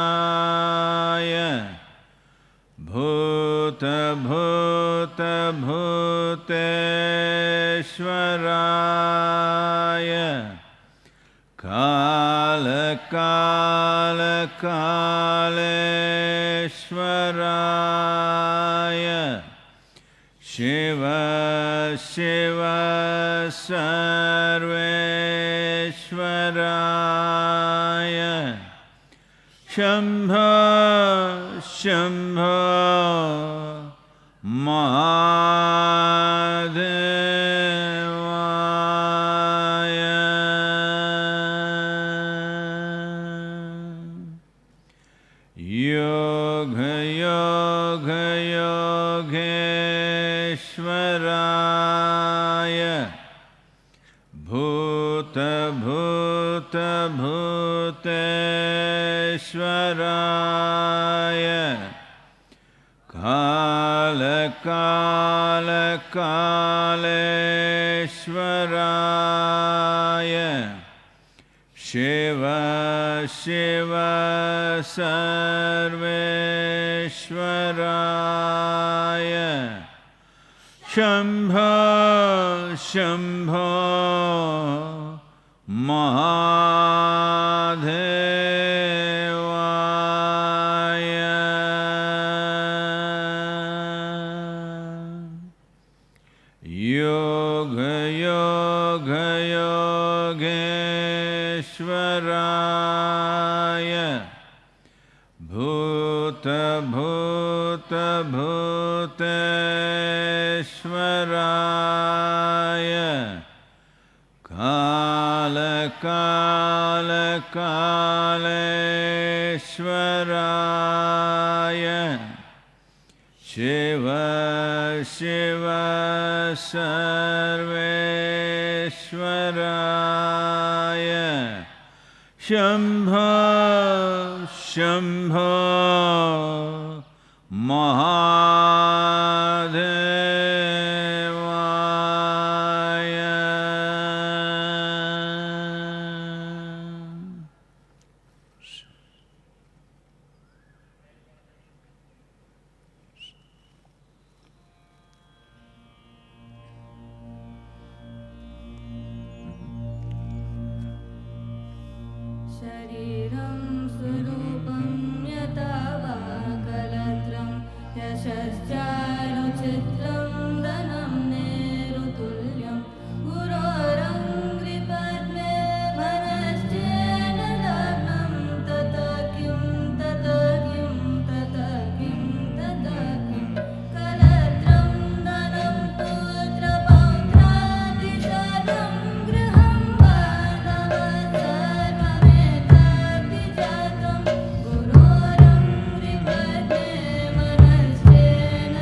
योगयोगयोगेश्वराय भूतभूतभूतेश्वराय कालकालकालेश्वराय शिव शिव सर्वेश्वराय शम्भो शम्भो महादेवाय योगयोगयोगेश्वराय भूतभूतभूतेश्वराय कालकालकालेश्वराय शिव शिव सर्वेश्वराय शम्भो शम्भो महादेवाय योगयोगयोगेश्वराय भूतभूतभूतेश्वराय कालकालकालेश्वराय शिव शिव सर्वेश्वराय शम्भो शम्भो महादेवाय शरीरं स्वरूपं यथा वा कलत्रं यशश्चारुचित्रं धनं नेरुतुल्यं गुरोरङ्घ्रिपद्मे मनश्चेन लग्नं ततः किं कलत्रं धनं पुत्रपौत्रादिशतं गृहं बान्धवः सर्वमेतद्विजातं गुरोरङ्घ्रिपद्मे मनश्चेन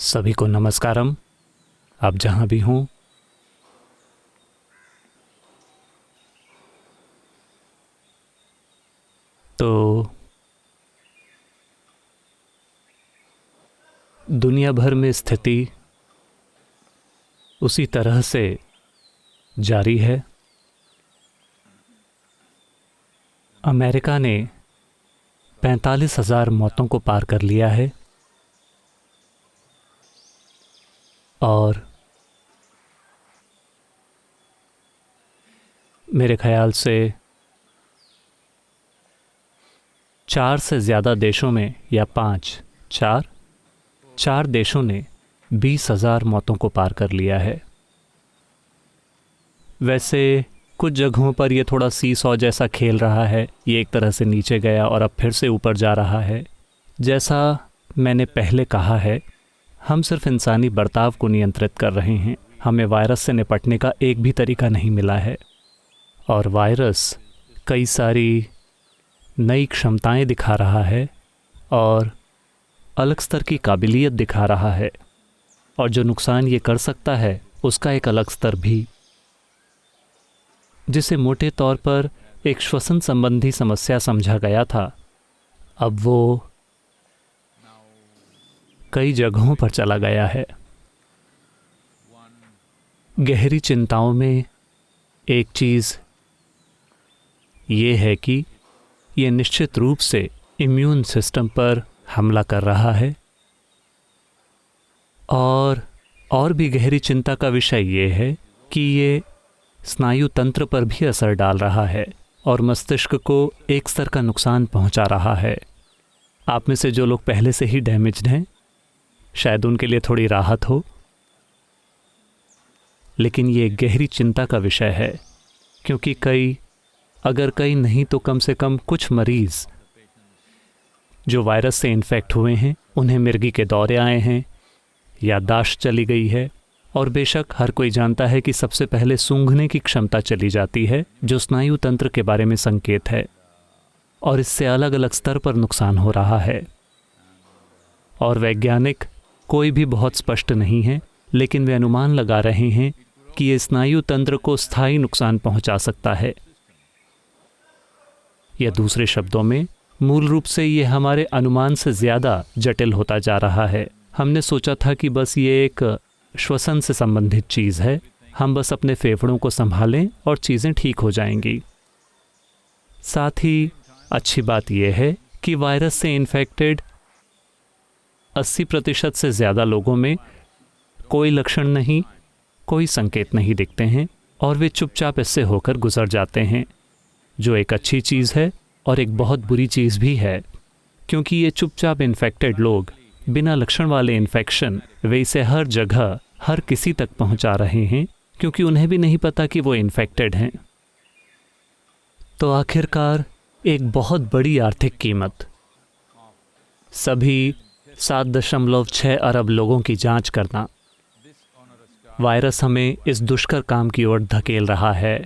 सभी को नमस्कारम। आप जहाँ भी हों, तो दुनिया भर में स्थिति उसी तरह से जारी है। अमेरिका ने 45,000 मौतों को पार कर लिया है और मेरे ख्याल से 4 से ज़्यादा देशों में या 4 देशों ने 20,000 मौतों को पार कर लिया है। वैसे कुछ जगहों पर यह थोड़ा सीसॉ जैसा खेल रहा है, ये एक तरह से नीचे गया और अब फिर से ऊपर जा रहा है। जैसा मैंने पहले कहा है, हम सिर्फ इंसानी बर्ताव को नियंत्रित कर रहे हैं। हमें वायरस से निपटने का एक भी तरीका नहीं मिला है और वायरस कई सारी नई क्षमताएं दिखा रहा है और अलग स्तर की काबिलियत दिखा रहा है, और जो नुकसान ये कर सकता है उसका एक अलग स्तर भी, जिसे मोटे तौर पर एक श्वसन संबंधी समस्या समझा गया था, अब वो कई जगहों पर चला गया है। गहरी चिंताओं में एक चीज़ ये है कि ये निश्चित रूप से इम्यून सिस्टम पर हमला कर रहा है, और भी गहरी चिंता का विषय ये है कि ये स्नायु तंत्र पर भी असर डाल रहा है और मस्तिष्क को एक स्तर का नुकसान पहुंचा रहा है। आप में से जो लोग पहले से ही डैमेज्ड हैं, शायद उनके लिए थोड़ी राहत हो, लेकिन ये गहरी चिंता का विषय है, क्योंकि अगर कई नहीं तो कम से कम कुछ मरीज़ जो वायरस से इन्फेक्ट हुए हैं, उन्हें मिर्गी के दौरे आए हैं, याददाश्त चली गई है, और बेशक हर कोई जानता है कि सबसे पहले सूंघने की क्षमता चली जाती है, जो स्नायु तंत्र के बारे में संकेत है, और इससे अलग अलग स्तर पर नुकसान हो रहा है। और वैज्ञानिक कोई भी बहुत स्पष्ट नहीं है, लेकिन वे अनुमान लगा रहे हैं कि ये स्नायु तंत्र को स्थायी नुकसान पहुंचा सकता है, या दूसरे शब्दों में मूल रूप से ये हमारे अनुमान से ज़्यादा जटिल होता जा रहा है। हमने सोचा था कि बस ये एक श्वसन से संबंधित चीज़ है, हम बस अपने फेफड़ों को संभालें और चीज़ें ठीक हो जाएंगी। साथ ही अच्छी बात यह है कि वायरस से इन्फेक्टेड 80% से ज़्यादा लोगों में कोई लक्षण नहीं, कोई संकेत नहीं दिखते हैं, और वे चुपचाप इससे होकर गुजर जाते हैं, जो एक अच्छी चीज़ है और एक बहुत बुरी चीज़ भी है, क्योंकि ये चुपचाप इन्फेक्टेड लोग बिना लक्षण वाले इन्फेक्शन वे इसे हर जगह हर किसी तक पहुंचा रहे हैं, क्योंकि उन्हें भी नहीं पता कि वो इन्फेक्टेड हैं। तो आखिरकार एक बहुत बड़ी आर्थिक कीमत, सभी 7.6 अरब लोगों की जांच करना, वायरस हमें इस दुष्कर काम की ओर धकेल रहा है,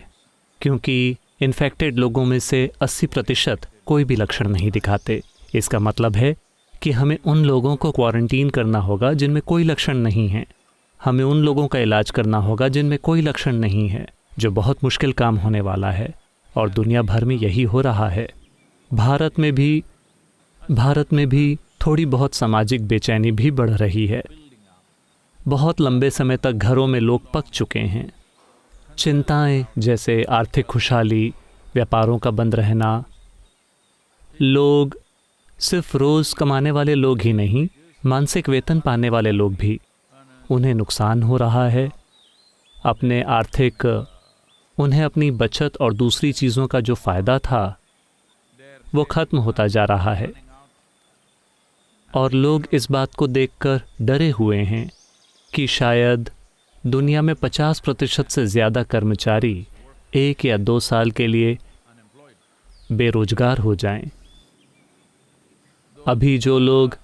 क्योंकि इन्फेक्टेड लोगों में से 80% कोई भी लक्षण नहीं दिखाते। इसका मतलब है कि हमें उन लोगों को क्वारंटीन करना होगा जिनमें कोई लक्षण नहीं है, हमें उन लोगों का इलाज करना होगा जिनमें कोई लक्षण नहीं है, जो बहुत मुश्किल काम होने वाला है, और दुनिया भर में यही हो रहा है। भारत में भी थोड़ी बहुत सामाजिक बेचैनी भी बढ़ रही है। बहुत लंबे समय तक घरों में लोग पक चुके हैं। चिंताएं जैसे आर्थिक खुशहाली, व्यापारों का बंद रहना, लोग सिर्फ रोज़ कमाने वाले लोग ही नहीं, मानसिक वेतन पाने वाले लोग भी, उन्हें नुकसान हो रहा है। उन्हें अपनी बचत और दूसरी चीज़ों का जो फ़ायदा था वो ख़त्म होता जा रहा है, और लोग इस बात को देखकर डरे हुए हैं कि शायद दुनिया में 50% से ज़्यादा कर्मचारी 1 या 2 साल के लिए बेरोजगार हो जाएं। अभी जो लोग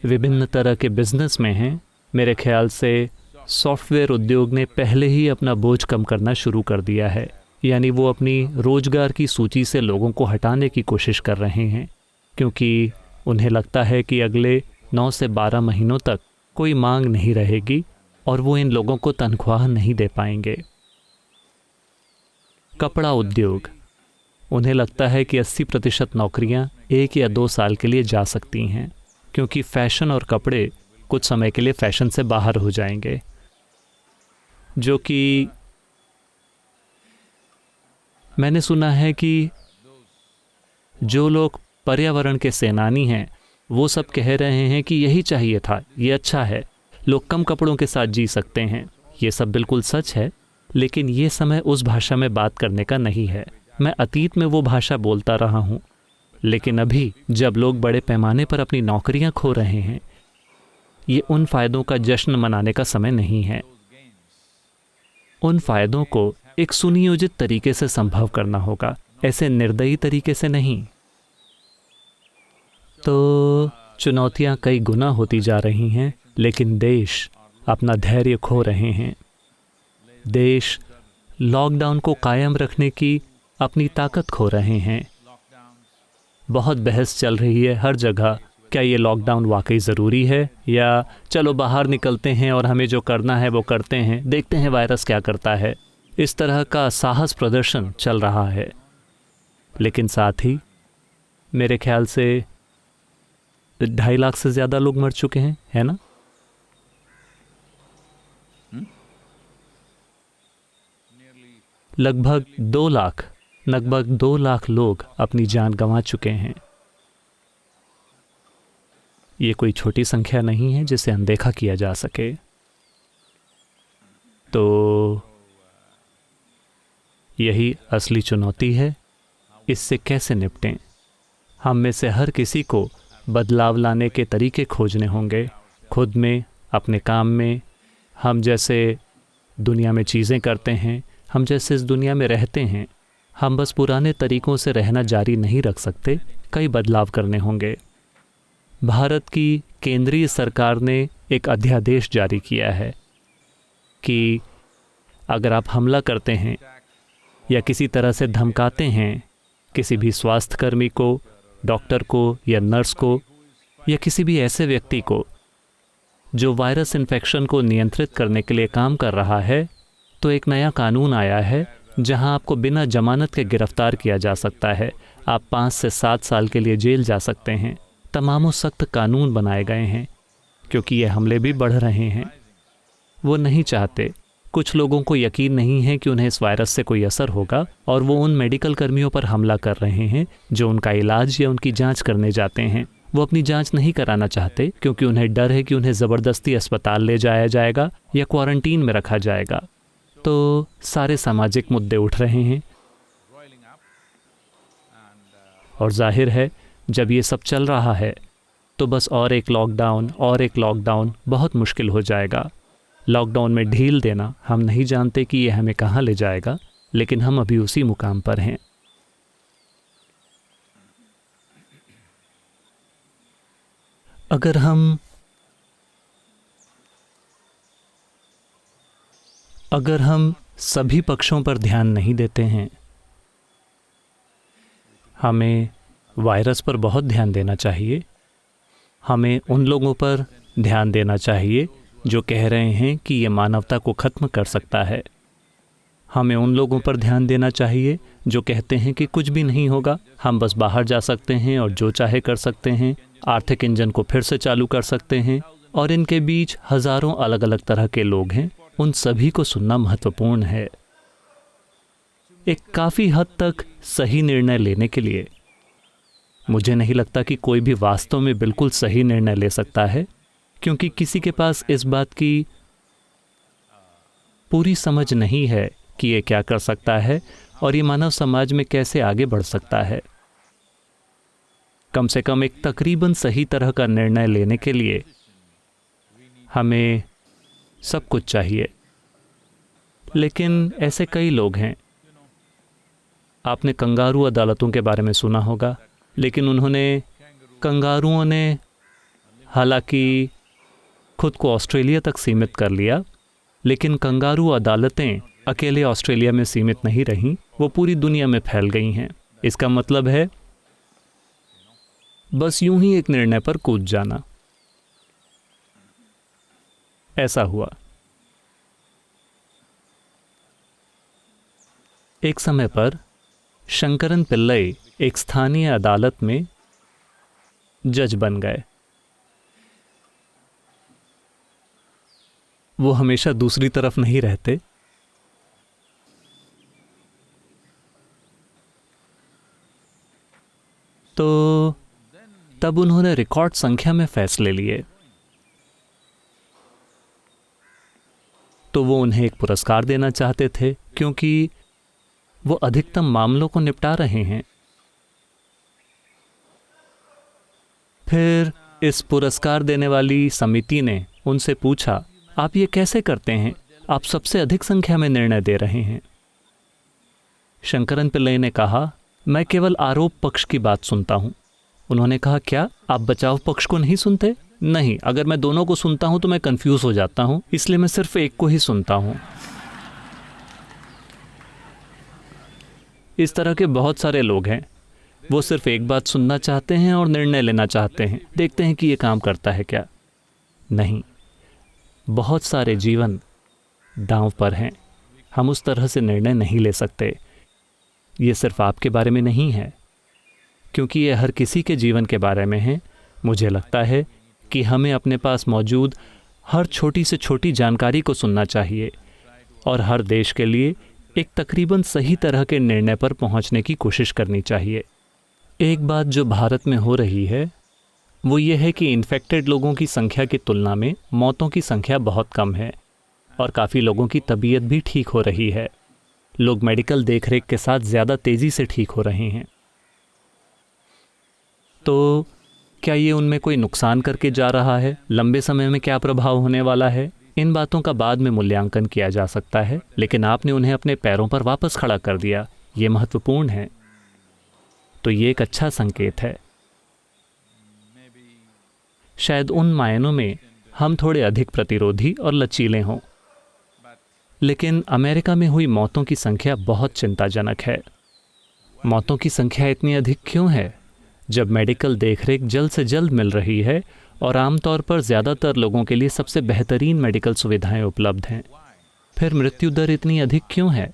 विभिन्न तरह के बिजनेस में हैं, मेरे ख्याल से सॉफ्टवेयर उद्योग ने पहले ही अपना बोझ कम करना शुरू कर दिया है, यानी वो अपनी रोजगार की सूची से लोगों को हटाने की कोशिश कर रहे हैं, क्योंकि उन्हें लगता है कि अगले 9 से 12 महीनों तक कोई मांग नहीं रहेगी और वो इन लोगों को तनख्वाह नहीं दे पाएंगे। कपड़ा उद्योग, उन्हें लगता है कि 80% नौकरियां 1 या 2 साल के लिए जा सकती हैं, क्योंकि फैशन और कपड़े कुछ समय के लिए फैशन से बाहर हो जाएंगे, जो कि मैंने सुना है कि जो लोग पर्यावरण के सेनानी हैं वो सब कह रहे हैं कि यही चाहिए था, ये अच्छा है, लोग कम कपड़ों के साथ जी सकते हैं। ये सब बिल्कुल सच है, लेकिन ये समय उस भाषा में बात करने का नहीं है। मैं अतीत में वो भाषा बोलता रहा हूँ, लेकिन अभी जब लोग बड़े पैमाने पर अपनी नौकरियां खो रहे हैं, ये उन फ़ायदों का जश्न मनाने का समय नहीं है। उन फ़ायदों को एक सुनियोजित तरीके से संभव करना होगा, ऐसे निर्दयी तरीके से नहीं। तो चुनौतियां कई गुना होती जा रही हैं, लेकिन देश अपना धैर्य खो रहे हैं। देश लॉकडाउन को कायम रखने की अपनी ताकत खो रहे हैं। बहुत बहस चल रही है हर जगह, क्या ये लॉकडाउन वाकई ज़रूरी है, या चलो बाहर निकलते हैं और हमें जो करना है वो करते हैं, देखते हैं वायरस क्या करता है। इस तरह का साहस प्रदर्शन चल रहा है। लेकिन साथ ही मेरे ख्याल से 2.5 लाख से ज़्यादा लोग मर चुके हैं, है ना? लगभग 2 लाख लोग अपनी जान गंवा चुके हैं। ये कोई छोटी संख्या नहीं है जिसे अनदेखा किया जा सके। तो यही असली चुनौती है, इससे कैसे निपटें। हम में से हर किसी को बदलाव लाने के तरीके खोजने होंगे, खुद में, अपने काम में। हम जैसे दुनिया में चीज़ें करते हैं, हम जैसे इस दुनिया में रहते हैं, हम बस पुराने तरीकों से रहना जारी नहीं रख सकते, कई बदलाव करने होंगे। भारत की केंद्रीय सरकार ने एक अध्यादेश जारी किया है कि अगर आप हमला करते हैं या किसी तरह से धमकाते हैं किसी भी स्वास्थ्यकर्मी को, डॉक्टर को या नर्स को, या किसी भी ऐसे व्यक्ति को जो वायरस इन्फेक्शन को नियंत्रित करने के लिए काम कर रहा है, तो एक नया कानून आया है जहां आपको बिना जमानत के गिरफ्तार किया जा सकता है। आप 5 से 7 साल के लिए जेल जा सकते हैं। तमामों सख्त कानून बनाए गए हैं क्योंकि ये हमले भी बढ़ रहे हैं। वो नहीं चाहते, कुछ लोगों को यकीन नहीं है कि उन्हें इस वायरस से कोई असर होगा, और वो उन मेडिकल कर्मियों पर हमला कर रहे हैं जो उनका इलाज या उनकी जांच करने जाते हैं। वो अपनी जांच नहीं कराना चाहते क्योंकि उन्हें डर है कि उन्हें ज़बरदस्ती अस्पताल ले जाया जाएगा या क्वारंटीन में रखा जाएगा। तो सारे सामाजिक मुद्दे उठ रहे हैं, और जाहिर है जब ये सब चल रहा है तो बस और एक लॉकडाउन बहुत मुश्किल हो जाएगा। लॉकडाउन में ढील देना, हम नहीं जानते कि ये हमें कहाँ ले जाएगा, लेकिन हम अभी उसी मुकाम पर हैं। अगर हम सभी पक्षों पर ध्यान नहीं देते हैं, हमें वायरस पर बहुत ध्यान देना चाहिए। हमें उन लोगों पर ध्यान देना चाहिए जो कह रहे हैं कि ये मानवता को ख़त्म कर सकता है। हमें उन लोगों पर ध्यान देना चाहिए जो कहते हैं कि कुछ भी नहीं होगा, हम बस बाहर जा सकते हैं और जो चाहे कर सकते हैं, आर्थिक इंजन को फिर से चालू कर सकते हैं। और इनके बीच हज़ारों अलग अलग तरह के लोग हैं, उन सभी को सुनना महत्वपूर्ण है। एक काफ़ी हद तक सही निर्णय लेने के लिए मुझे नहीं लगता कि कोई भी वास्तव में बिल्कुल सही निर्णय ले सकता है, क्योंकि किसी के पास इस बात की पूरी समझ नहीं है कि ये क्या कर सकता है और ये मानव समाज में कैसे आगे बढ़ सकता है। कम से कम एक तकरीबन सही तरह का निर्णय लेने के लिए हमें सब कुछ चाहिए। लेकिन ऐसे कई लोग हैं, आपने कंगारू अदालतों के बारे में सुना होगा, लेकिन कंगारुओं ने हालांकि खुद को ऑस्ट्रेलिया तक सीमित कर लिया, लेकिन कंगारू अदालतें अकेले ऑस्ट्रेलिया में सीमित नहीं रहीं, वो पूरी दुनिया में फैल गई हैं। इसका मतलब है बस यूं ही एक निर्णय पर कूद जाना। ऐसा हुआ। एक समय पर शंकरन पिल्लई एक स्थानीय अदालत में जज बन गए। वो हमेशा दूसरी तरफ नहीं रहते। तो तब उन्होंने रिकॉर्ड संख्या में फैसले लिए। तो वो उन्हें एक पुरस्कार देना चाहते थे क्योंकि वो अधिकतम मामलों को निपटा रहे हैं। फिर इस पुरस्कार देने वाली समिति ने उनसे पूछा, आप ये कैसे करते हैं? आप सबसे अधिक संख्या में निर्णय दे रहे हैं। शंकरन पिल्लई ने कहा, मैं केवल आरोप पक्ष की बात सुनता हूं। उन्होंने कहा, क्या आप बचाव पक्ष को नहीं सुनते? नहीं, अगर मैं दोनों को सुनता हूं तो मैं कंफ्यूज हो जाता हूं, इसलिए मैं सिर्फ एक को ही सुनता हूं। इस तरह के बहुत सारे लोग हैं। वो सिर्फ एक बात सुनना चाहते हैं और निर्णय लेना चाहते हैं। देखते हैं कि ये काम करता है क्या। नहीं, बहुत सारे जीवन दांव पर हैं। हम उस तरह से निर्णय नहीं ले सकते। ये सिर्फ आपके बारे में नहीं है, क्योंकि ये हर किसी के जीवन के बारे में है। मुझे लगता है कि हमें अपने पास मौजूद हर छोटी से छोटी जानकारी को सुनना चाहिए और हर देश के लिए एक तकरीबन सही तरह के निर्णय पर पहुंचने की कोशिश करनी चाहिए। एक बात जो भारत में हो रही है वो ये है कि इन्फेक्टेड लोगों की संख्या की तुलना में मौतों की संख्या बहुत कम है और काफ़ी लोगों की तबीयत भी ठीक हो रही है। लोग मेडिकल देखरेख के साथ ज़्यादा तेज़ी से ठीक हो रहे हैं। तो क्या ये उनमें कोई नुकसान करके जा रहा है? लंबे समय में क्या प्रभाव होने वाला है? इन बातों का बाद में मूल्यांकन किया जा सकता है, लेकिन आपने उन्हें अपने पैरों पर वापस खड़ा कर दिया। ये महत्वपूर्ण है। तो ये एक अच्छा संकेत है। शायद उन मायनों में हम थोड़े अधिक प्रतिरोधी और लचीले हों, लेकिन अमेरिका में हुई मौतों की संख्या बहुत चिंताजनक है। मौतों की संख्या इतनी अधिक क्यों है? जब मेडिकल देखरेख जल्द से जल्द मिल रही है और आमतौर पर ज़्यादातर लोगों के लिए सबसे बेहतरीन मेडिकल सुविधाएं उपलब्ध हैं, फिर मृत्यु दर इतनी अधिक क्यों है?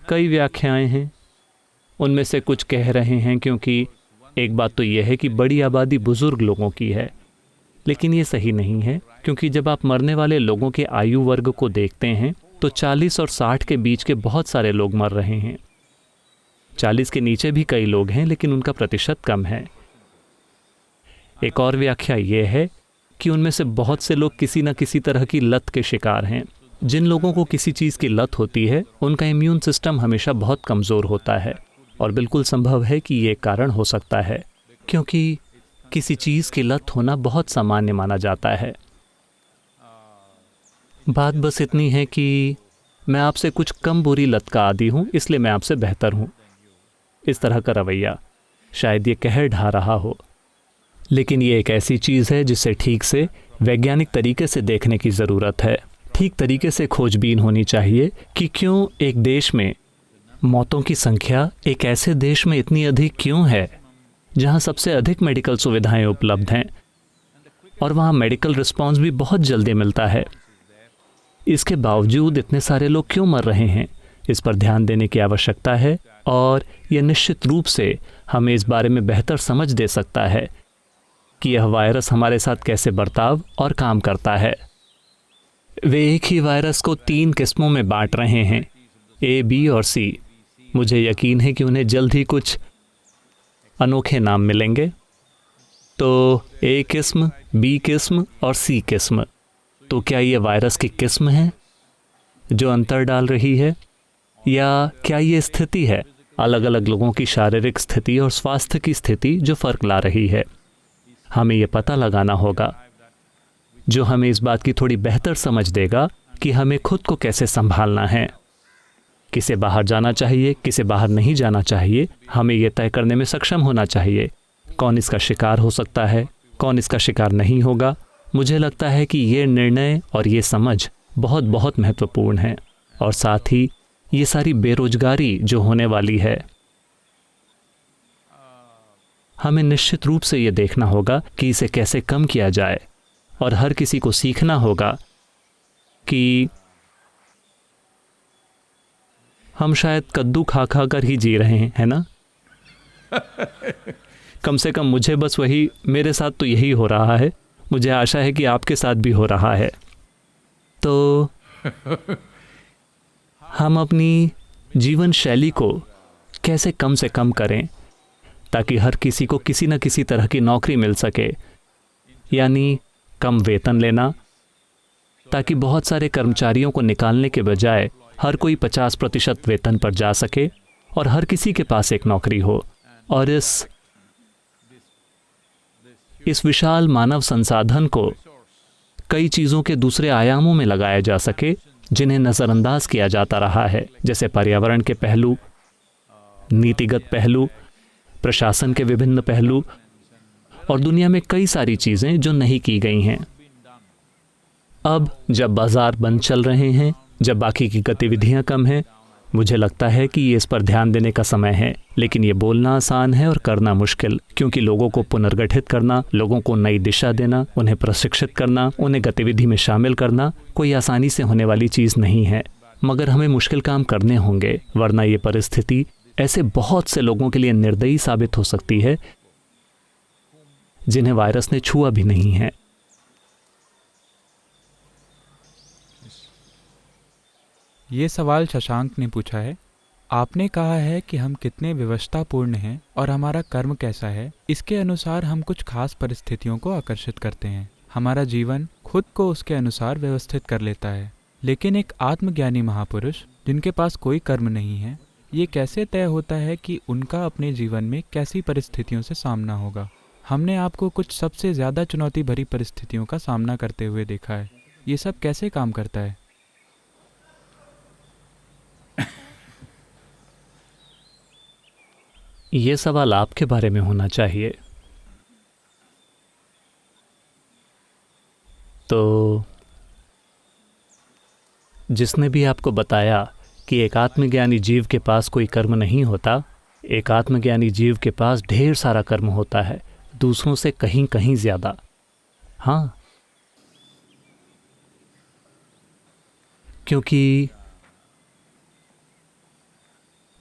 कई व्याख्याएं हैं। उनमें से कुछ कह रहे हैं क्योंकि एक बात तो यह है कि बड़ी आबादी बुजुर्ग लोगों की है, लेकिन ये सही नहीं है, क्योंकि जब आप मरने वाले लोगों के आयु वर्ग को देखते हैं तो 40 और 60 के बीच के बहुत सारे लोग मर रहे हैं। 40 के नीचे भी कई लोग हैं, लेकिन उनका प्रतिशत कम है। एक और व्याख्या यह है कि उनमें से बहुत से लोग किसी न किसी तरह की लत के शिकार हैं। जिन लोगों को किसी चीज़ की लत होती है उनका इम्यून सिस्टम हमेशा बहुत कमज़ोर होता है, और बिल्कुल संभव है कि ये कारण हो सकता है, क्योंकि किसी चीज़ की लत होना बहुत सामान्य माना जाता है। बात बस इतनी है कि मैं आपसे कुछ कम बुरी लत का आदी हूँ, इसलिए मैं आपसे बेहतर हूँ। इस तरह का रवैया शायद ये कहर ढा रहा हो, लेकिन ये एक ऐसी चीज़ है जिसे ठीक से वैज्ञानिक तरीके से देखने की ज़रूरत है। ठीक तरीके से खोजबीन होनी चाहिए कि क्यों एक देश में मौतों की संख्या एक ऐसे देश में इतनी अधिक क्यों है जहाँ सबसे अधिक मेडिकल सुविधाएं उपलब्ध हैं और वहाँ मेडिकल रिस्पॉन्स भी बहुत जल्दी मिलता है। इसके बावजूद इतने सारे लोग क्यों मर रहे हैं? इस पर ध्यान देने की आवश्यकता है, और यह निश्चित रूप से हमें इस बारे में बेहतर समझ दे सकता है कि यह वायरस हमारे साथ कैसे बर्ताव और काम करता है। वे एक ही वायरस को 3 किस्मों में बांट रहे हैं, A, B और C। मुझे यकीन है कि उन्हें जल्द ही कुछ अनोखे नाम मिलेंगे। तो A किस्म, B किस्म और C किस्म। तो क्या ये वायरस की किस्म है जो अंतर डाल रही है, या क्या ये स्थिति है, अलग अलग लोगों की शारीरिक स्थिति और स्वास्थ्य की स्थिति जो फ़र्क ला रही है? हमें ये पता लगाना होगा, जो हमें इस बात की थोड़ी बेहतर समझ देगा कि हमें खुद को कैसे संभालना है, किसे बाहर जाना चाहिए, किसे बाहर नहीं जाना चाहिए। हमें यह तय करने में सक्षम होना चाहिए कौन इसका शिकार हो सकता है, कौन इसका शिकार नहीं होगा। मुझे लगता है कि ये निर्णय और ये समझ बहुत बहुत महत्वपूर्ण है, और साथ ही ये सारी बेरोजगारी जो होने वाली है, हमें निश्चित रूप से ये देखना होगा कि इसे कैसे कम किया जाए। और हर किसी को सीखना होगा कि हम शायद कद्दू खा खा कर ही जी रहे हैं, है ना? कम से कम मुझे बस वही, मेरे साथ तो यही हो रहा है। मुझे आशा है कि आपके साथ भी हो रहा है। तो हम अपनी जीवन शैली को कैसे कम से कम करें ताकि हर किसी को किसी न किसी तरह की नौकरी मिल सके, यानी कम वेतन लेना, ताकि बहुत सारे कर्मचारियों को निकालने के बजाय हर कोई 50% वेतन पर जा सके और हर किसी के पास एक नौकरी हो, और इस विशाल मानव संसाधन को कई चीज़ों के दूसरे आयामों में लगाया जा सके जिन्हें नज़रअंदाज किया जाता रहा है, जैसे पर्यावरण के पहलू, नीतिगत पहलू, प्रशासन के विभिन्न पहलू और दुनिया में कई सारी चीज़ें जो नहीं की गई हैं। अब जब बाजार बंद चल रहे हैं, जब बाकी की गतिविधियां कम हैं, मुझे लगता है कि ये इस पर ध्यान देने का समय है। लेकिन ये बोलना आसान है और करना मुश्किल, क्योंकि लोगों को पुनर्गठित करना, लोगों को नई दिशा देना, उन्हें प्रशिक्षित करना, उन्हें गतिविधि में शामिल करना कोई आसानी से होने वाली चीज़ नहीं है। मगर हमें मुश्किल काम करने होंगे, वरना ये परिस्थिति ऐसे बहुत से लोगों के लिए निर्दयी साबित हो सकती है जिन्हें वायरस ने छुआ भी नहीं है। ये सवाल शशांक ने पूछा है। आपने कहा है कि हम कितने विवशतापूर्ण हैं और हमारा कर्म कैसा है, इसके अनुसार हम कुछ खास परिस्थितियों को आकर्षित करते हैं। हमारा जीवन खुद को उसके अनुसार व्यवस्थित कर लेता है। लेकिन एक आत्मज्ञानी महापुरुष जिनके पास कोई कर्म नहीं है, ये कैसे तय होता है कि उनका अपने जीवन में कैसी परिस्थितियों से सामना होगा? हमने आपको कुछ सबसे ज़्यादा चुनौती भरी परिस्थितियों का सामना करते हुए देखा है। ये सब कैसे काम करता है? ये सवाल आपके बारे में होना चाहिए। तो जिसने भी आपको बताया कि एक आत्मज्ञानी जीव के पास कोई कर्म नहीं होता, एक आत्मज्ञानी जीव के पास ढेर सारा कर्म होता है, दूसरों से कहीं कहीं ज़्यादा। हाँ, क्योंकि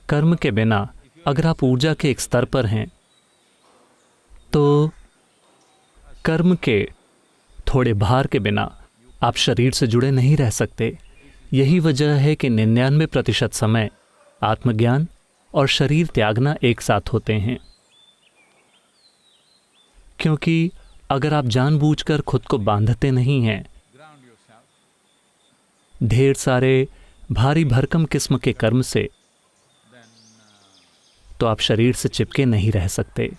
कर्म के बिना अगर आप ऊर्जा के एक स्तर पर हैं तो कर्म के थोड़े भार के बिना आप शरीर से जुड़े नहीं रह सकते। यही वजह है कि 99% समय आत्मज्ञान और शरीर त्यागना एक साथ होते हैं। क्योंकि अगर आप जानबूझकर खुद को बांधते नहीं हैं ढेर सारे भारी भरकम किस्म के कर्म से, तो आप शरीर से चिपके नहीं रह सकते।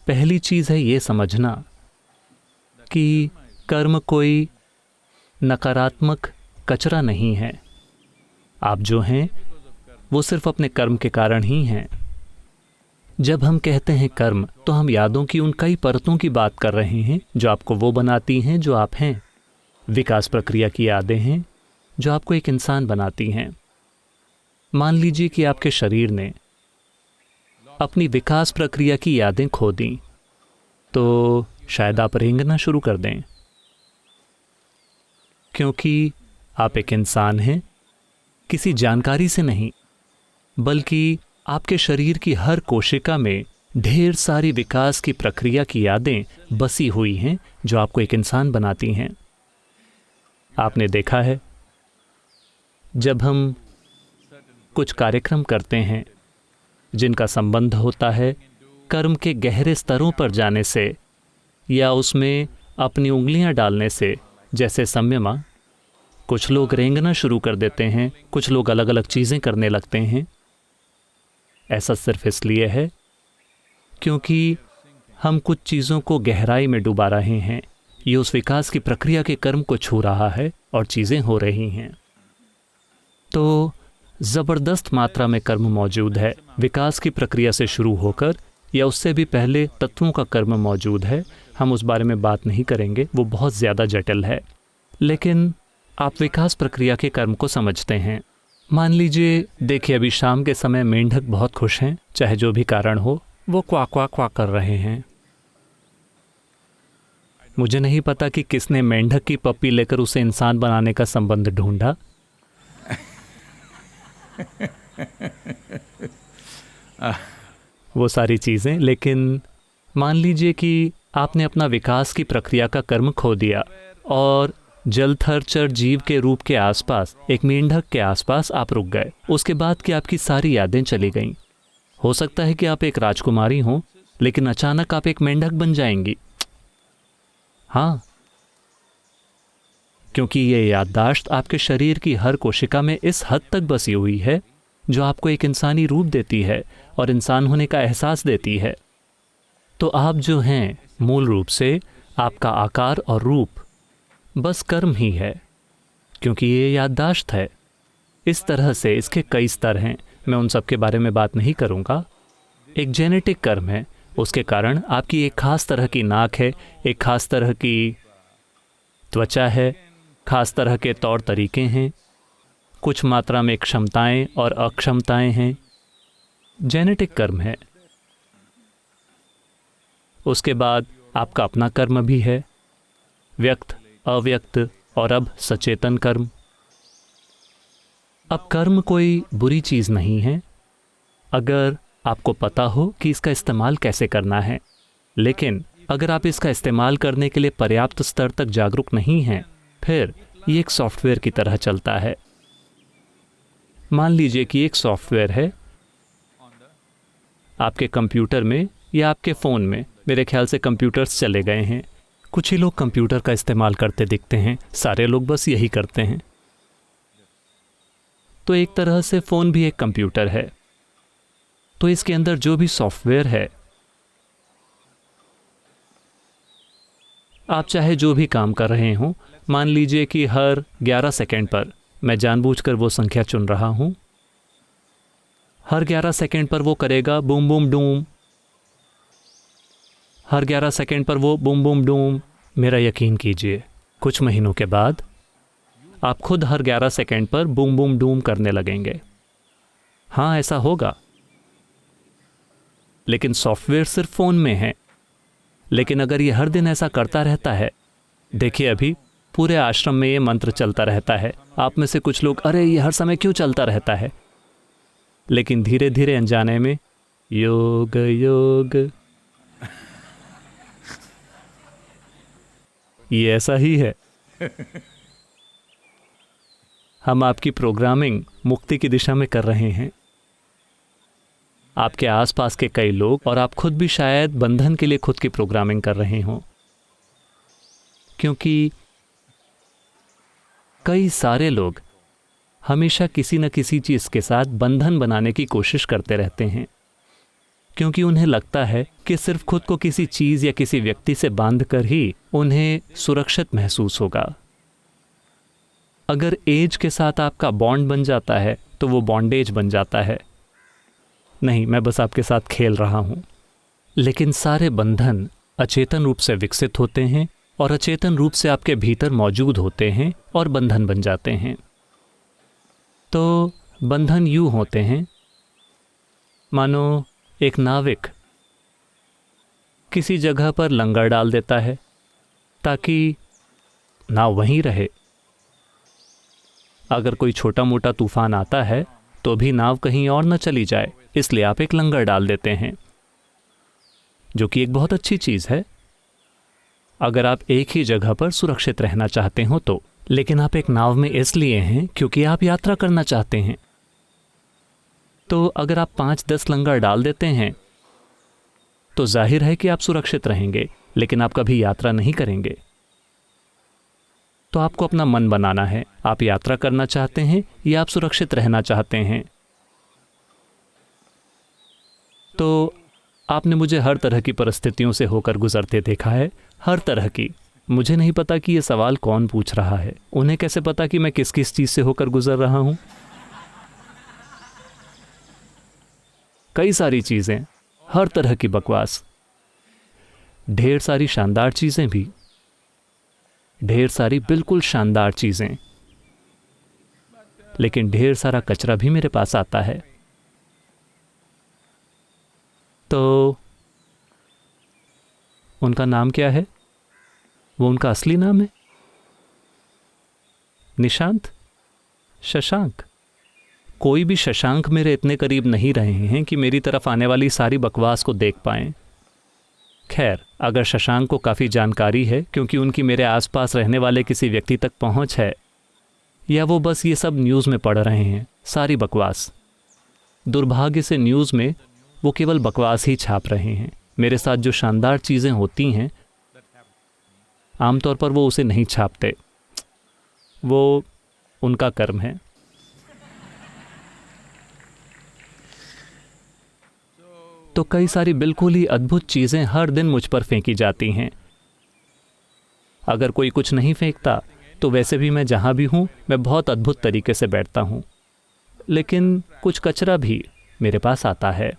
पहली चीज़ है ये समझना कि कर्म कोई नकारात्मक कचरा नहीं है। आप जो हैं वो सिर्फ अपने कर्म के कारण ही हैं। जब हम कहते हैं कर्म, तो हम यादों की उन कई परतों की बात कर रहे हैं जो आपको वो बनाती हैं जो आप हैं। विकास प्रक्रिया की यादें हैं जो आपको एक इंसान बनाती हैं। मान लीजिए कि आपके शरीर ने अपनी विकास प्रक्रिया की यादें खो दी, तो शायद आप रेंगना शुरू कर दें, क्योंकि आप एक इंसान हैं, किसी जानकारी से नहीं, बल्कि आपके शरीर की हर कोशिका में ढेर सारी विकास की प्रक्रिया की यादें बसी हुई हैं जो आपको एक इंसान बनाती हैं। आपने देखा है, जब हम कुछ कार्यक्रम करते हैं जिनका संबंध होता है कर्म के गहरे स्तरों पर जाने से या उसमें अपनी उंगलियां डालने से, जैसे संयमा, कुछ लोग रेंगना शुरू कर देते हैं, कुछ लोग अलग अलग चीज़ें करने लगते हैं। ऐसा सिर्फ इसलिए है क्योंकि हम कुछ चीज़ों को गहराई में डुबा रहे हैं। ये उस विकास की प्रक्रिया के कर्म को छू रहा है और चीज़ें हो रही हैं। तो ज़बरदस्त मात्रा में कर्म मौजूद है। विकास की प्रक्रिया से शुरू होकर या उससे भी पहले तत्वों का कर्म मौजूद है। हम उस बारे में बात नहीं करेंगे, वो बहुत ज़्यादा जटिल है। लेकिन आप विकास प्रक्रिया के कर्म को समझते हैं। मान लीजिए, देखिए, अभी शाम के समय मेंढक बहुत खुश हैं, चाहे जो भी कारण हो, वो क्वा क्वा क्वा कर रहे हैं। मुझे नहीं पता कि किसने मेंढक की पप्पी लेकर उसे इंसान बनाने का संबंध ढूंढा। वो सारी चीज़ें। लेकिन मान लीजिए कि आपने अपना विकास की प्रक्रिया का कर्म खो दिया और जलथरचर जीव के रूप के आसपास, एक मेंढक के आसपास आप रुक गए। उसके बाद की आपकी सारी यादें चली गईं। हो सकता है कि आप एक राजकुमारी हों, लेकिन अचानक आप एक मेंढक बन जाएंगी। हाँ, क्योंकि ये याददाश्त आपके शरीर की हर कोशिका में इस हद तक बसी हुई है जो आपको एक इंसानी रूप देती है और इंसान होने का एहसास देती है। तो आप जो हैं, मूल रूप से आपका आकार और रूप बस कर्म ही है, क्योंकि ये याददाश्त है। इस तरह से इसके कई स्तर हैं, मैं उन सब के बारे में बात नहीं करूँगा। एक जेनेटिक कर्म है, उसके कारण आपकी एक खास तरह की नाक है, एक खास तरह की त्वचा है, खास तरह के तौर तरीके हैं, कुछ मात्रा में क्षमताएं और अक्षमताएं हैं। जेनेटिक कर्म है। उसके बाद आपका अपना कर्म भी है, व्यक्त, अव्यक्त और अब सचेतन कर्म। अब कर्म कोई बुरी चीज़ नहीं है अगर आपको पता हो कि इसका इस्तेमाल कैसे करना है। लेकिन अगर आप इसका इस्तेमाल करने के लिए पर्याप्त स्तर तक जागरूक नहीं हैं, फिर ये एक सॉफ्टवेयर की तरह चलता है। मान लीजिए कि एक सॉफ्टवेयर है आपके कंप्यूटर में या आपके फ़ोन में। मेरे ख्याल से कंप्यूटर्स चले गए हैं, कुछ ही लोग कंप्यूटर का इस्तेमाल करते दिखते हैं, सारे लोग बस यही करते हैं। तो एक तरह से फ़ोन भी एक कंप्यूटर है। तो इसके अंदर जो भी सॉफ्टवेयर है, आप चाहे जो भी काम कर रहे हों, मान लीजिए कि हर 11 सेकंड पर, मैं जानबूझकर वो संख्या चुन रहा हूं, हर 11 सेकंड पर वो करेगा बूम बूम डूम, हर 11 सेकंड पर वो बूम बूम डूम। मेरा यकीन कीजिए, कुछ महीनों के बाद आप खुद हर 11 सेकंड पर बूम बूम डूम करने लगेंगे। हाँ, ऐसा होगा। लेकिन सॉफ्टवेयर सिर्फ फ़ोन में है। लेकिन अगर ये हर दिन ऐसा करता रहता है, देखिए अभी पूरे आश्रम में ये मंत्र चलता रहता है। आप में से कुछ लोग, अरे ये हर समय क्यों चलता रहता है? लेकिन धीरे धीरे अनजाने में योग योग, ये ऐसा ही है। हम आपकी प्रोग्रामिंग मुक्ति की दिशा में कर रहे हैं। आपके आसपास के कई लोग और आप खुद भी शायद बंधन के लिए खुद की प्रोग्रामिंग कर रहे हों, क्योंकि कई सारे लोग हमेशा किसी न किसी चीज़ के साथ बंधन बनाने की कोशिश करते रहते हैं, क्योंकि उन्हें लगता है कि सिर्फ खुद को किसी चीज़ या किसी व्यक्ति से बांधकर ही उन्हें सुरक्षित महसूस होगा। अगर एज के साथ आपका बॉन्ड बन जाता है तो वो बॉन्डेज बन जाता है। नहीं, मैं बस आपके साथ खेल रहा हूँ। लेकिन सारे बंधन अचेतन रूप से विकसित होते हैं और अचेतन रूप से आपके भीतर मौजूद होते हैं और बंधन बन जाते हैं। तो बंधन यूँ होते हैं, मानो एक नाविक किसी जगह पर लंगर डाल देता है ताकि नाव वहीं रहे। अगर कोई छोटा मोटा तूफान आता है तो भी नाव कहीं और न चली जाए, इसलिए आप एक लंगर डाल देते हैं, जो कि एक बहुत अच्छी चीज़ है अगर आप एक ही जगह पर सुरक्षित रहना चाहते हो तो। लेकिन आप एक नाव में इसलिए हैं क्योंकि आप यात्रा करना चाहते हैं। तो अगर आप 5-10 लंगर डाल देते हैं तो जाहिर है कि आप सुरक्षित रहेंगे, लेकिन आप कभी यात्रा नहीं करेंगे। तो आपको अपना मन बनाना है, आप यात्रा करना चाहते हैं या आप सुरक्षित रहना चाहते हैं। तो आपने मुझे हर तरह की परिस्थितियों से होकर गुजरते देखा है, हर तरह की। मुझे नहीं पता कि ये सवाल कौन पूछ रहा है, उन्हें कैसे पता कि मैं किस किस चीज़ से होकर गुजर रहा हूँ। कई सारी चीज़ें, हर तरह की बकवास, ढेर सारी शानदार चीज़ें भी, ढेर सारी बिल्कुल शानदार चीज़ें, लेकिन ढेर सारा कचरा भी मेरे पास आता है। तो उनका नाम क्या है? वो उनका असली नाम है? निशांत? शशांक? कोई भी शशांक मेरे इतने करीब नहीं रहे हैं कि मेरी तरफ आने वाली सारी बकवास को देख पाएं। खैर, अगर शशांक को काफ़ी जानकारी है क्योंकि उनकी मेरे आसपास रहने वाले किसी व्यक्ति तक पहुंच है, या वो बस ये सब न्यूज़ में पढ़ रहे हैं, सारी बकवास। दुर्भाग्य से न्यूज़ में वो केवल बकवास ही छाप रहे हैं। मेरे साथ जो शानदार चीज़ें होती हैं आमतौर पर वो उसे नहीं छापते। वो उनका कर्म है। तो कई सारी बिल्कुल ही अद्भुत चीज़ें हर दिन मुझ पर फेंकी जाती हैं। अगर कोई कुछ नहीं फेंकता तो वैसे भी मैं जहाँ भी हूँ मैं बहुत अद्भुत तरीके से बैठता हूँ, लेकिन कुछ कचरा भी मेरे पास आता है।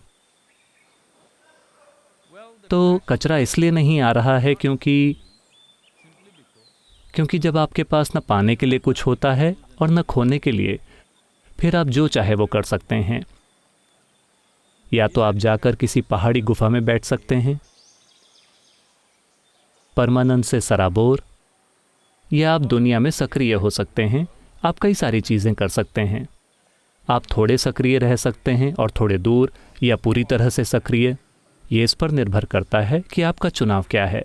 तो कचरा इसलिए नहीं आ रहा है क्योंकि जब आपके पास न पाने के लिए कुछ होता है और न खोने के लिए, फिर आप जो चाहे वो कर सकते हैं। या तो आप जाकर किसी पहाड़ी गुफा में बैठ सकते हैं, परमानंद से सराबोर, या आप दुनिया में सक्रिय हो सकते हैं। आप कई सारी चीज़ें कर सकते हैं। आप थोड़े सक्रिय रह सकते हैं और थोड़े दूर, या पूरी तरह से सक्रिय। ये इस पर निर्भर करता है कि आपका चुनाव क्या है।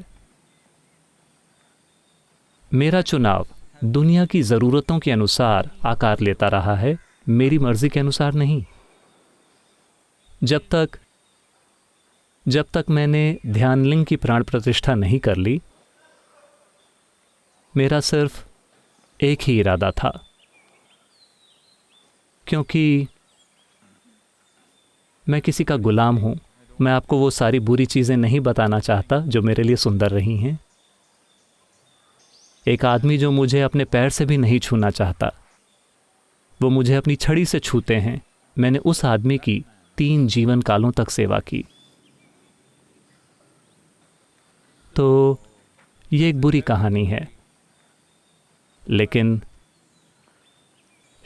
मेरा चुनाव दुनिया की ज़रूरतों के अनुसार आकार लेता रहा है, मेरी मर्जी के अनुसार नहीं। जब तक मैंने ध्यानलिंग की प्राण प्रतिष्ठा नहीं कर ली, मेरा सिर्फ एक ही इरादा था, क्योंकि मैं किसी का गुलाम हूँ। मैं आपको वो सारी बुरी चीज़ें नहीं बताना चाहता जो मेरे लिए सुंदर रही हैं। एक आदमी जो मुझे अपने पैर से भी नहीं छूना चाहता, वो मुझे अपनी छड़ी से छूते हैं। मैंने उस आदमी की 3 जीवन कालों तक सेवा की। तो ये एक बुरी कहानी है, लेकिन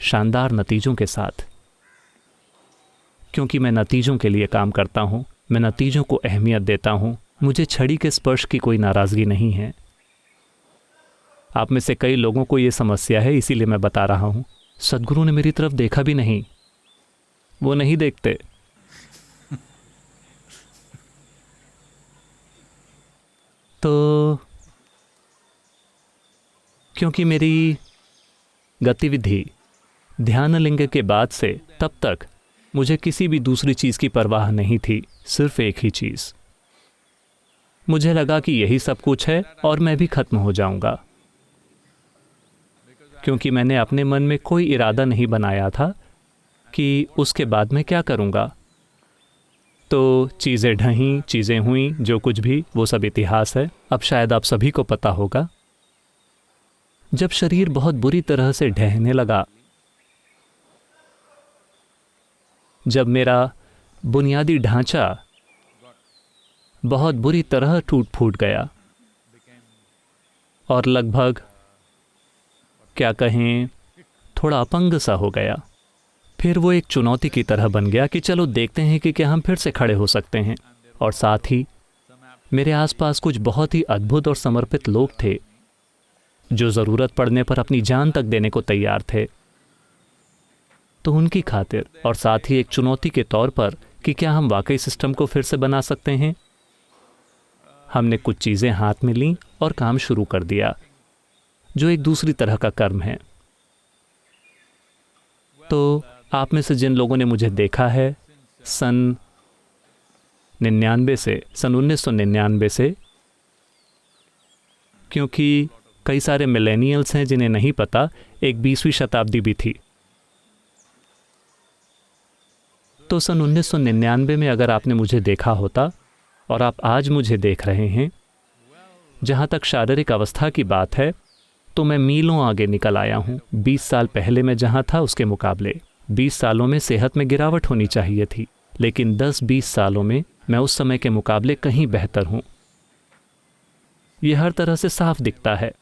शानदार नतीजों के साथ, क्योंकि मैं नतीजों के लिए काम करता हूँ। मैं नतीजों को अहमियत देता हूँ। मुझे छड़ी के स्पर्श की कोई नाराज़गी नहीं है। आप में से कई लोगों को ये समस्या है, इसीलिए मैं बता रहा हूँ। सद्गुरु ने मेरी तरफ देखा भी नहीं, वो नहीं देखते। तो क्योंकि मेरी गतिविधि ध्यानलिंग के बाद से तब तक मुझे किसी भी दूसरी चीज़ की परवाह नहीं थी, सिर्फ एक ही चीज़। मुझे लगा कि यही सब कुछ है और मैं भी खत्म हो जाऊंगा, क्योंकि मैंने अपने मन में कोई इरादा नहीं बनाया था कि उसके बाद मैं क्या करूंगा। तो चीज़ें ढहीं, चीज़ें हुईं, जो कुछ भी, वो सब इतिहास है। अब शायद आप सभी को पता होगा, जब शरीर बहुत बुरी तरह से ढहने लगा, जब मेरा बुनियादी ढांचा बहुत बुरी तरह टूट फूट गया और लगभग, क्या कहें, थोड़ा अपंग सा हो गया, फिर वो एक चुनौती की तरह बन गया कि चलो देखते हैं कि क्या हम फिर से खड़े हो सकते हैं। और साथ ही मेरे आसपास कुछ बहुत ही अद्भुत और समर्पित लोग थे जो ज़रूरत पड़ने पर अपनी जान तक देने को तैयार थे। तो उनकी खातिर, और साथ ही एक चुनौती के तौर पर कि क्या हम वाकई सिस्टम को फिर से बना सकते हैं, हमने कुछ चीज़ें हाथ में लीं और काम शुरू कर दिया, जो एक दूसरी तरह का कर्म है। तो आप में से जिन लोगों ने मुझे देखा है सन 1999 से, क्योंकि कई सारे मिलेनियल्स हैं जिन्हें नहीं पता, एक 20वीं शताब्दी भी थी। तो सन 1999 में अगर आपने मुझे देखा होता और आप आज मुझे देख रहे हैं, जहाँ तक शारीरिक अवस्था की बात है, तो मैं मीलों आगे निकल आया हूँ। 20 साल पहले मैं जहाँ था उसके मुकाबले 20 सालों में सेहत में गिरावट होनी चाहिए थी, लेकिन 10-20 सालों में मैं उस समय के मुकाबले कहीं बेहतर हूँ। यह हर तरह से साफ दिखता है।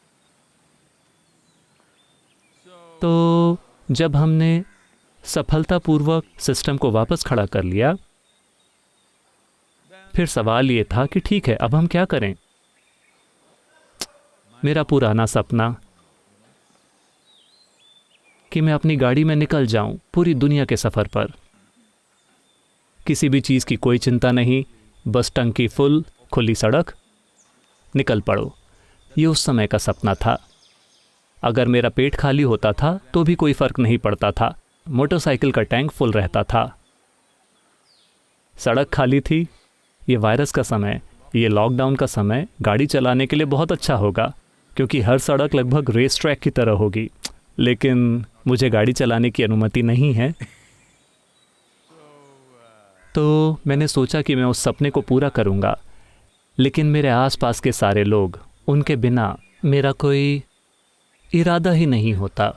तो जब हमने सफलतापूर्वक सिस्टम को वापस खड़ा कर लिया, फिर सवाल ये था कि ठीक है, अब हम क्या करें। मेरा पुराना सपना कि मैं अपनी गाड़ी में निकल जाऊं पूरी दुनिया के सफ़र पर, किसी भी चीज़ की कोई चिंता नहीं, बस टंकी फुल, खुली सड़क, निकल पड़ो। ये उस समय का सपना था। अगर मेरा पेट खाली होता था तो भी कोई फ़र्क नहीं पड़ता था, मोटरसाइकिल का टैंक फुल रहता था। सड़क खाली थी। ये वायरस का समय, ये लॉकडाउन का समय गाड़ी चलाने के लिए बहुत अच्छा होगा, क्योंकि हर सड़क लगभग रेस ट्रैक की तरह होगी। लेकिन मुझे गाड़ी चलाने की अनुमति नहीं है। तो मैंने सोचा कि मैं उस सपने को पूरा करूंगा, लेकिन मेरे आसपास के सारे लोग, उनके बिना मेरा कोई इरादा ही नहीं होता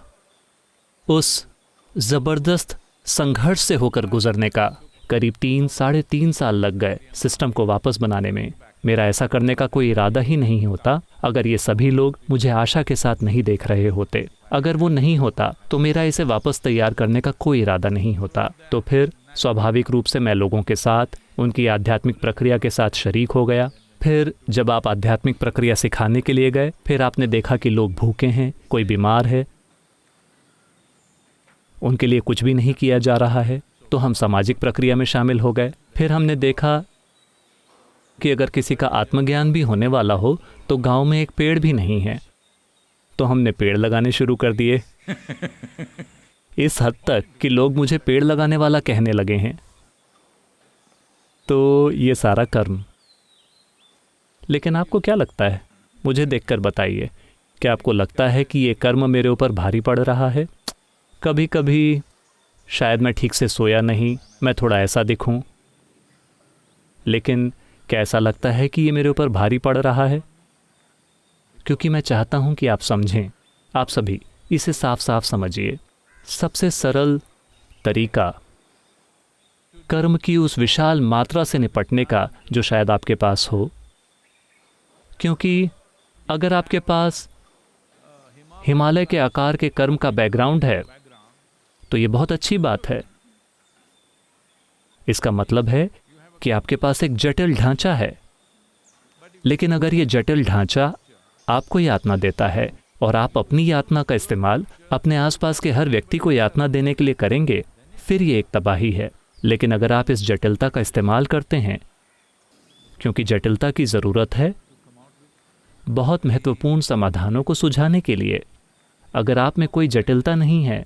उस ज़बरदस्त संघर्ष से होकर गुजरने का। करीब 3-3.5 साल लग गए सिस्टम को वापस बनाने में। मेरा ऐसा करने का कोई इरादा ही नहीं होता अगर ये सभी लोग मुझे आशा के साथ नहीं देख रहे होते। अगर वो नहीं होता तो मेरा इसे वापस तैयार करने का कोई इरादा नहीं होता। तो फिर स्वाभाविक रूप से मैं लोगों के साथ, उनकी आध्यात्मिक प्रक्रिया के साथ शरीक हो गया। फिर जब आप आध्यात्मिक प्रक्रिया सिखाने के लिए गए, फिर आपने देखा कि लोग भूखे हैं, कोई बीमार है, उनके लिए कुछ भी नहीं किया जा रहा है, तो हम सामाजिक प्रक्रिया में शामिल हो गए। फिर हमने देखा कि अगर किसी का आत्मज्ञान भी होने वाला हो तो गांव में एक पेड़ भी नहीं है, तो हमने पेड़ लगाने शुरू कर दिए। इस हद तक कि लोग मुझे पेड़ लगाने वाला कहने लगे हैं। तो ये सारा कर्म। लेकिन आपको क्या लगता है? मुझे देखकर बताइए, क्या आपको लगता है कि ये कर्म मेरे ऊपर भारी पड़ रहा है? कभी कभी शायद मैं ठीक से सोया नहीं, मैं थोड़ा ऐसा दिखूं, लेकिन क्या ऐसा लगता है कि ये मेरे ऊपर भारी पड़ रहा है? क्योंकि मैं चाहता हूं कि आप समझें, आप सभी इसे साफ साफ समझिए। सबसे सरल तरीका कर्म की उस विशाल मात्रा से निपटने का जो शायद आपके पास हो, क्योंकि अगर आपके पास हिमालय के आकार के कर्म का बैकग्राउंड है तो ये बहुत अच्छी बात है। इसका मतलब है कि आपके पास एक जटिल ढांचा है। लेकिन अगर ये जटिल ढांचा आपको यातना देता है और आप अपनी यातना का इस्तेमाल अपने आसपास के हर व्यक्ति को यातना देने के लिए करेंगे, फिर ये एक तबाही है। लेकिन अगर आप इस जटिलता का इस्तेमाल करते हैं, क्योंकि जटिलता की ज़रूरत है बहुत महत्वपूर्ण समाधानों को सुलझाने के लिए। अगर आप में कोई जटिलता नहीं है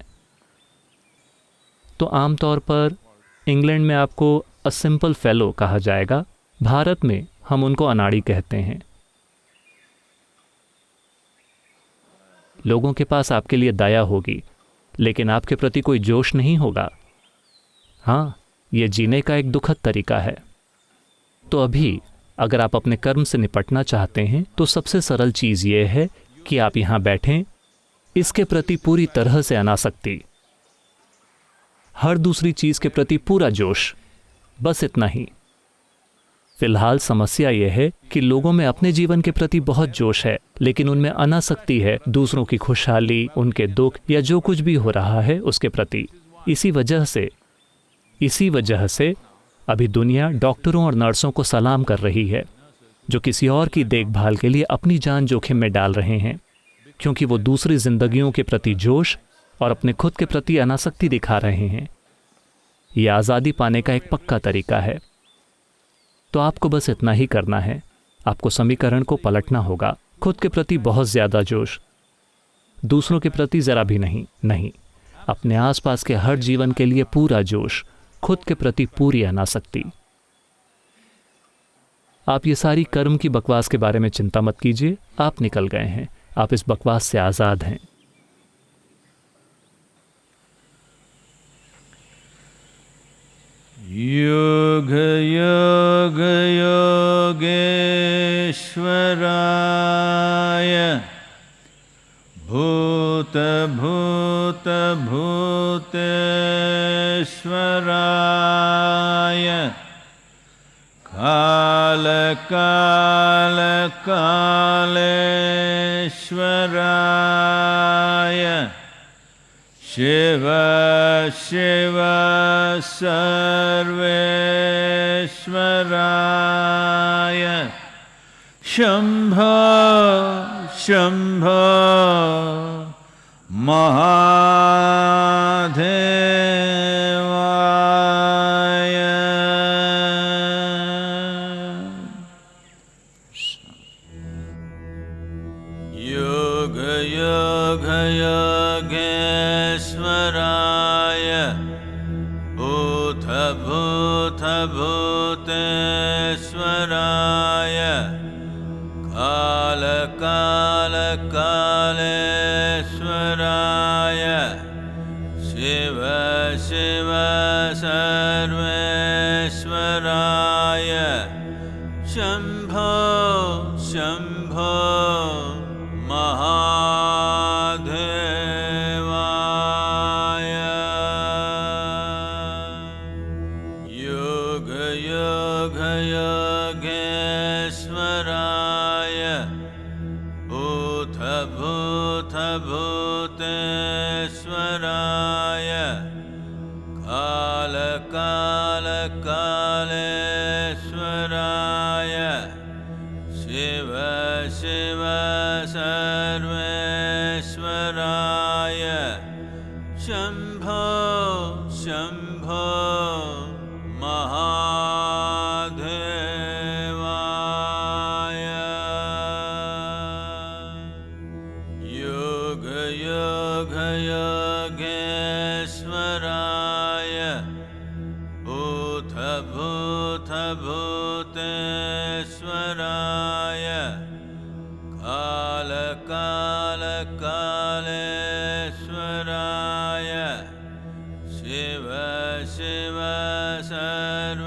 तो आमतौर पर इंग्लैंड में आपको अ सिंपल फेलो कहा जाएगा। भारत में हम उनको अनाड़ी कहते हैं। लोगों के पास आपके लिए दया होगी, लेकिन आपके प्रति कोई जोश नहीं होगा। हाँ, ये जीने का एक दुखद तरीका है। तो अभी अगर आप अपने कर्म से निपटना चाहते हैं तो सबसे सरल चीज़ ये है कि आप यहाँ बैठें, इसके प्रति पूरी तरह से अनासक्ति, हर दूसरी चीज़ के प्रति पूरा जोश, बस इतना ही। फिलहाल समस्या यह है कि लोगों में अपने जीवन के प्रति बहुत जोश है, लेकिन उनमें अनासक्ति है दूसरों की खुशहाली, उनके दुख या जो कुछ भी हो रहा है उसके प्रति। इसी वजह से अभी दुनिया डॉक्टरों और नर्सों को सलाम कर रही है, जो किसी और की देखभाल के लिए अपनी जान जोखिम में डाल रहे हैं, क्योंकि वो दूसरी जिंदगियों के प्रति जोश और अपने खुद के प्रति अनासक्ति दिखा रहे हैं। यह आज़ादी पाने का एक पक्का तरीका है। तो आपको बस इतना ही करना है। आपको समीकरण को पलटना होगा। खुद के प्रति बहुत ज़्यादा जोश, दूसरों के प्रति ज़रा भी नहीं। अपने आसपास के हर जीवन के लिए पूरा जोश, खुद के प्रति पूरी अनासक्ति। आप ये सारी कर्म की बकवास के बारे में चिंता मत कीजिए। आप निकल गए हैं, आप इस बकवास से आज़ाद हैं। योग योग योगेश्वराय भूत भूत भूतेश्वराय काल काल कालेश्वराय शिव शिव सर्वेश्वराय शम्भो शम्भो महादेवाय योग योग योगेश्वराय भूत भूत भूतेश्वराय काल काल कालेश्वराय शिव शिव सर्वेश्वराय शम्भो शम्भो महादेवाय योग योग योगेश्वराय भूत भूत भूतेश्वराय काल काल कालेश्वराय शिव शिव सर्वेश्वराय शम्भो शम्भो महादेवाय योग योग योगेश्वराय भूत भूत भूतेश्वराय काल काल कालेश्वराय शिव शिव सर्वेश्वराय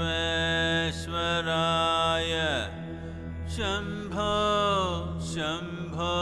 शम्भो शम्भो